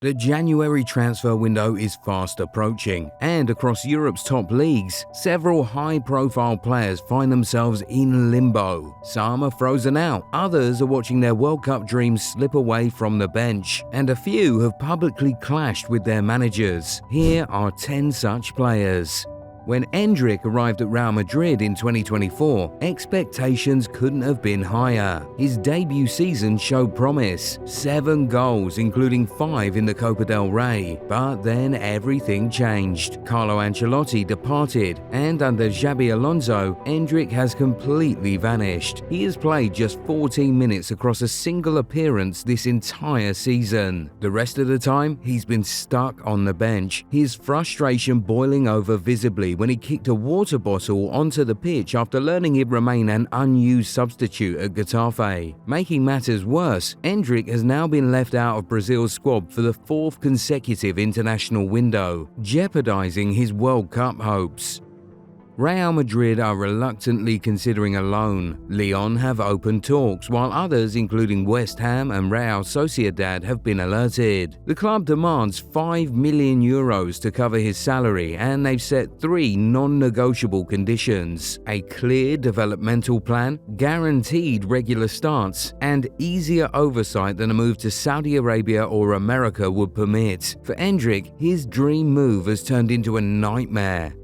The January transfer window is fast approaching, and across Europe's top leagues, several high-profile players find themselves in limbo. Some are frozen out, others are watching their World Cup dreams slip away from the bench, and a few have publicly clashed with their managers. Here are 10 such players. When Endrick arrived at Real Madrid in 2024, expectations couldn't have been higher. His debut season showed promise, 7 goals including 5 in the Copa del Rey, but then everything changed. Carlo Ancelotti departed, and under Xabi Alonso, Endrick has completely vanished. He has played just 14 minutes across a single appearance this entire season. The rest of the time, he's been stuck on the bench, his frustration boiling over visibly when he kicked a water bottle onto the pitch after learning he'd remain an unused substitute at Getafe. Making matters worse, Endrick has now been left out of Brazil's squad for the 4th consecutive international window, jeopardizing his World Cup hopes. Real Madrid are reluctantly considering a loan. Lyon have opened talks, while others, including West Ham and Real Sociedad, have been alerted. The club demands €5 million to cover his salary, and they've set 3 non-negotiable conditions: a clear developmental plan, guaranteed regular starts, and easier oversight than a move to Saudi Arabia or America would permit. For Endrick, his dream move has turned into a nightmare.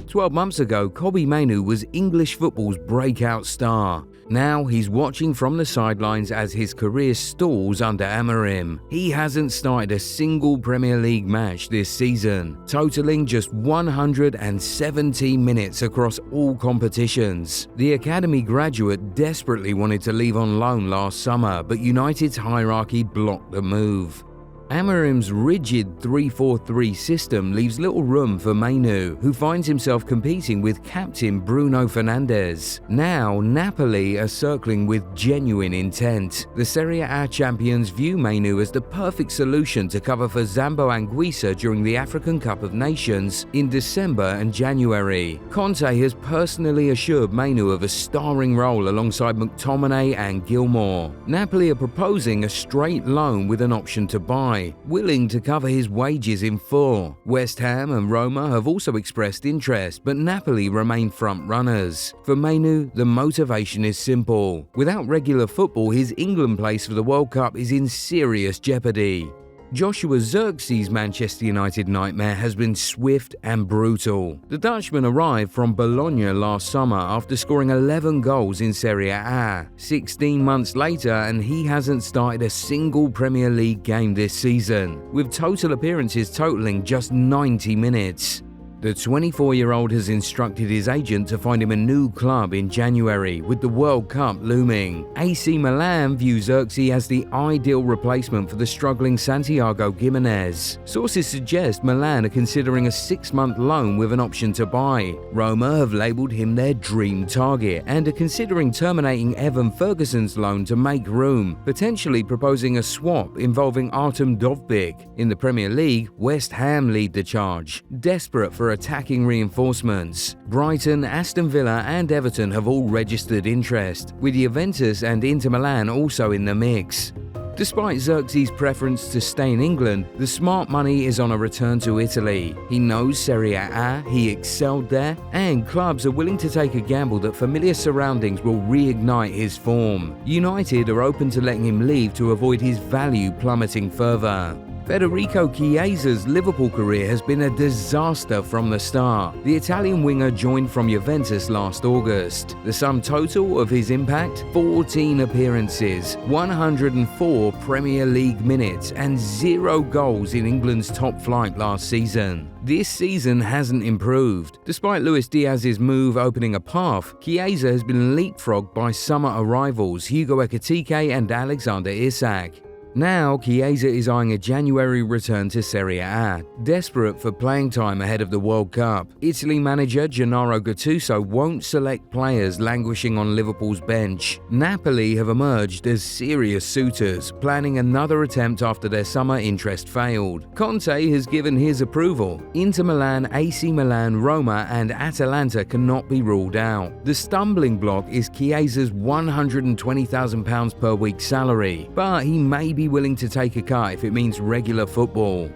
12 months ago, Mainoo was English football's breakout star. Now he's watching from the sidelines as his career stalls under Amorim. He hasn't started a single Premier League match this season, totaling just 117 minutes across all competitions. The academy graduate desperately wanted to leave on loan last summer, but United's hierarchy blocked the move. Amorim's rigid 3-4-3 system leaves little room for Mainoo, who finds himself competing with captain Bruno Fernandes. Now, Napoli are circling with genuine intent. The Serie A champions view Mainoo as the perfect solution to cover for Zambo Anguissa during the African Cup of Nations in December and January. Conte has personally assured Mainoo of a starring role alongside McTominay and Gilmour. Napoli are proposing a straight loan with an option to buy, willing to cover his wages in full. West Ham and Roma have also expressed interest, but Napoli remain front runners. For Mainoo, the motivation is simple. Without regular football, his England place for the World Cup is in serious jeopardy. Joshua Xerxes' Manchester United nightmare has been swift and brutal. The Dutchman arrived from Bologna last summer after scoring 11 goals in Serie A. 16 months later, and he hasn't started a single Premier League game this season, with total appearances totaling just 90 minutes. The 24-year-old has instructed his agent to find him a new club in January, with the World Cup looming. AC Milan view Xerxes as the ideal replacement for the struggling Santiago Gimenez. Sources suggest Milan are considering a 6-month loan with an option to buy. Roma have labelled him their dream target and are considering terminating Evan Ferguson's loan to make room, potentially proposing a swap involving Artem Dovbyk. In the Premier League, West Ham lead the charge, desperate for attacking reinforcements. Brighton, Aston Villa and Everton have all registered interest, with Juventus and Inter Milan also in the mix. Despite Xerxes' preference to stay in England, the smart money is on a return to Italy. He knows Serie A, he excelled there, and clubs are willing to take a gamble that familiar surroundings will reignite his form. United are open to letting him leave to avoid his value plummeting further. Federico Chiesa's Liverpool career has been a disaster from the start. The Italian winger joined from Juventus last August. The sum total of his impact? 14 appearances, 104 Premier League minutes, and 0 goals in England's top flight last season. This season hasn't improved. Despite Luis Diaz's move opening a path, Chiesa has been leapfrogged by summer arrivals Hugo Ekitike and Alexander Isak. Now, Chiesa is eyeing a January return to Serie A, desperate for playing time ahead of the World Cup. Italy manager Gennaro Gattuso won't select players languishing on Liverpool's bench. Napoli have emerged as serious suitors, planning another attempt after their summer interest failed. Conte has given his approval. Inter Milan, AC Milan, Roma and Atalanta cannot be ruled out. The stumbling block is Chiesa's £120,000 per week salary, but he may be be willing to take a cut if it means regular football.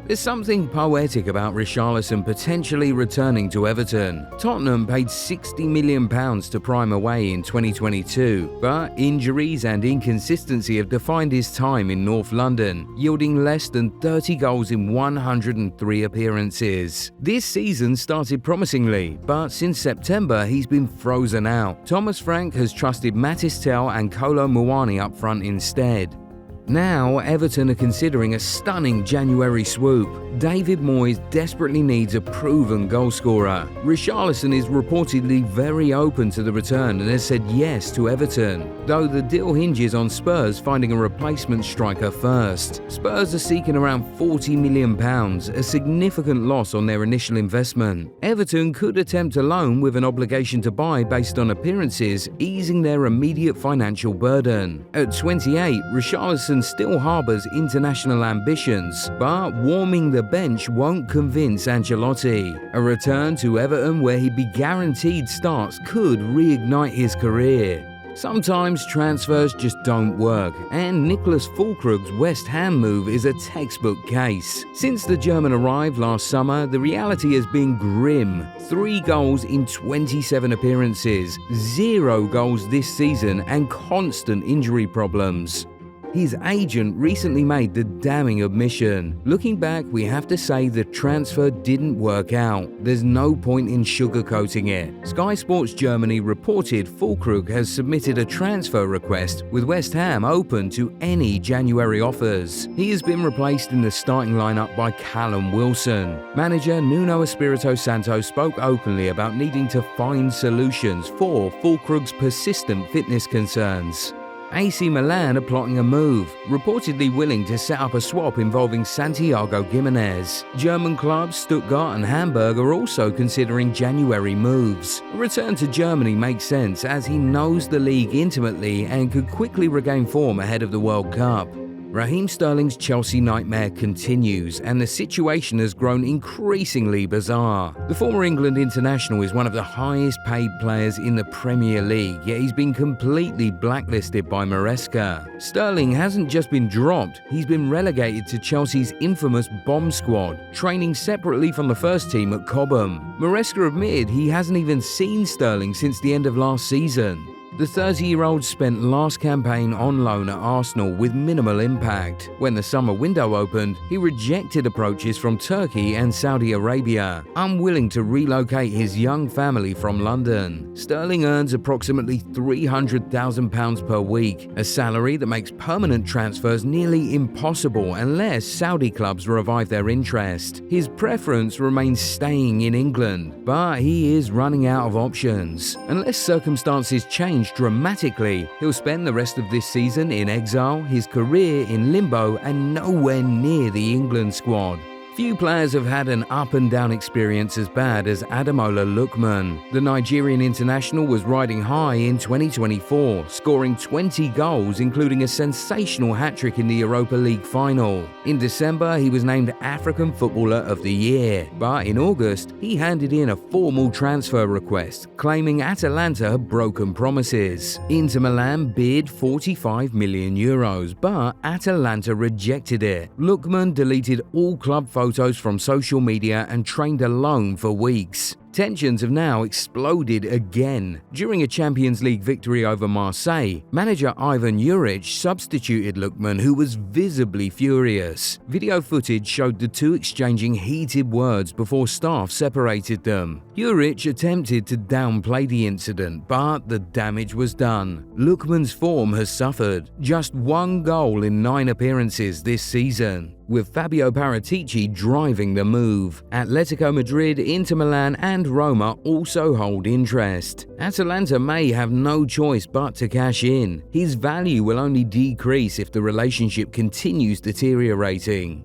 There's something poetic about Richarlison potentially returning to Everton. Tottenham paid £60 million to prime away in 2022, but injuries and inconsistency have defined his time in North London, yielding less than 30 goals in 103 appearances. This season started promisingly, but since September he's been frozen out. Thomas Frank has trusted Matis Tel and Kolo Muani up front instead. Now, Everton are considering a stunning January swoop. David Moyes desperately needs a proven goalscorer. Richarlison is reportedly very open to the return and has said yes to Everton, though the deal hinges on Spurs finding a replacement striker first. Spurs are seeking around £40 million, a significant loss on their initial investment. Everton could attempt a loan with an obligation to buy based on appearances, easing their immediate financial burden. At 28, Richarlison still harbours international ambitions, but warming the bench won't convince Ancelotti. A return to Everton where he'd be guaranteed starts could reignite his career. Sometimes transfers just don't work, and Nicholas Fullkrug's West Ham move is a textbook case. Since the German arrived last summer, the reality has been grim. 3 goals in 27 appearances, 0 goals this season, and constant injury problems. His agent recently made the damning admission. Looking back, we have to say the transfer didn't work out. There's no point in sugarcoating it. Sky Sports Germany reported Fullkrug has submitted a transfer request, with West Ham open to any January offers. He has been replaced in the starting lineup by Callum Wilson. Manager Nuno Espirito Santo spoke openly about needing to find solutions for Fullkrug's persistent fitness concerns. AC Milan are plotting a move, reportedly willing to set up a swap involving Santiago Gimenez. German clubs Stuttgart and Hamburg are also considering January moves. A return to Germany makes sense as he knows the league intimately and could quickly regain form ahead of the World Cup. Raheem Sterling's Chelsea nightmare continues, and the situation has grown increasingly bizarre. The former England international is one of the highest paid players in the Premier League, yet he's been completely blacklisted by Maresca. Sterling hasn't just been dropped, he's been relegated to Chelsea's infamous bomb squad, training separately from the first team at Cobham. Maresca admitted he hasn't even seen Sterling since the end of last season. The 30-year-old spent last campaign on loan at Arsenal with minimal impact. When the summer window opened, he rejected approaches from Turkey and Saudi Arabia, unwilling to relocate his young family from London. Sterling earns approximately £300,000 per week, a salary that makes permanent transfers nearly impossible unless Saudi clubs revive their interest. His preference remains staying in England, but he is running out of options. Unless circumstances change dramatically, he'll spend the rest of this season in exile, his career in limbo, and nowhere near the England squad. Few players have had an up-and-down experience as bad as Ademola Lookman. The Nigerian international was riding high in 2024, scoring 20 goals, including a sensational hat-trick in the Europa League final. In December, he was named African Footballer of the Year, but in August, he handed in a formal transfer request, claiming Atalanta had broken promises. Inter Milan bid €45 million, but Atalanta rejected it. Lookman deleted all club photos from social media and trained alone for weeks. Tensions have now exploded again. During a Champions League victory over Marseille, manager Ivan Juric substituted Lookman, who was visibly furious. Video footage showed the two exchanging heated words before staff separated them. Juric attempted to downplay the incident, but the damage was done. Lookman's form has suffered. Just 1 goal in 9 appearances this season, with Fabio Paratici driving the move. Atletico Madrid, Inter Milan and Roma also hold interest. Atalanta may have no choice but to cash in. His value will only decrease if the relationship continues deteriorating.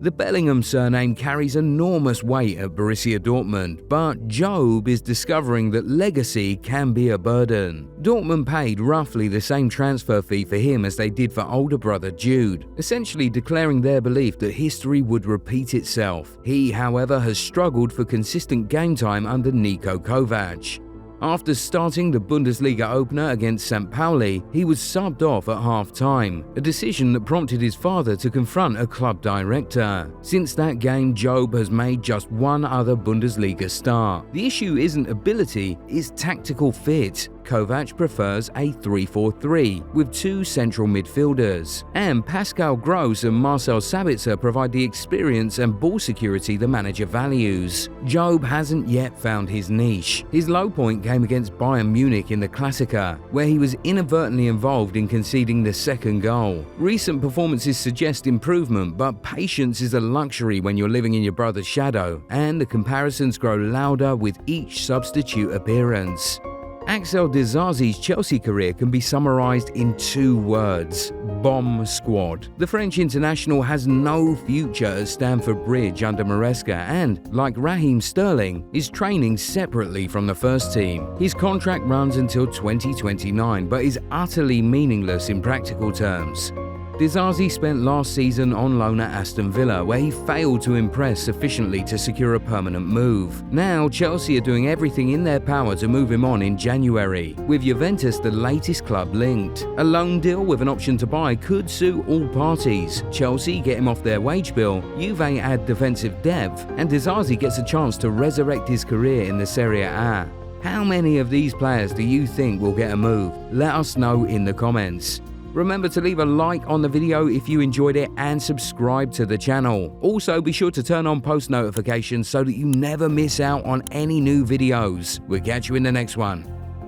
The Bellingham surname carries enormous weight at Borussia Dortmund, but Job is discovering that legacy can be a burden. Dortmund paid roughly the same transfer fee for him as they did for older brother Jude, essentially declaring their belief that history would repeat itself. He, however, has struggled for consistent game time under Niko Kovac. After starting the Bundesliga opener against St. Pauli, he was subbed off at half-time, a decision that prompted his father to confront a club director. Since that game, Job has made just one other Bundesliga start. The issue isn't ability, it's tactical fit. Kovac prefers a 3-4-3 with two central midfielders, and Pascal Gross and Marcel Sabitzer provide the experience and ball security the manager values. Job hasn't yet found his niche. His low point came against Bayern Munich in the Klassiker, where he was inadvertently involved in conceding the second goal. Recent performances suggest improvement, but patience is a luxury when you're living in your brother's shadow, and the comparisons grow louder with each substitute appearance. Axel Disasi's Chelsea career can be summarised in two words: bomb squad. The French international has no future at Stamford Bridge under Maresca and, like Raheem Sterling, is training separately from the first team. His contract runs until 2029 but is utterly meaningless in practical terms. Disasi spent last season on loan at Aston Villa, where he failed to impress sufficiently to secure a permanent move. Now, Chelsea are doing everything in their power to move him on in January, with Juventus the latest club linked. A loan deal with an option to buy could suit all parties. Chelsea get him off their wage bill, Juve add defensive depth, and Disasi gets a chance to resurrect his career in the Serie A. How many of these players do you think will get a move? Let us know in the comments. Remember to leave a like on the video if you enjoyed it and subscribe to the channel. Also, be sure to turn on post notifications so that you never miss out on any new videos. We'll catch you in the next one.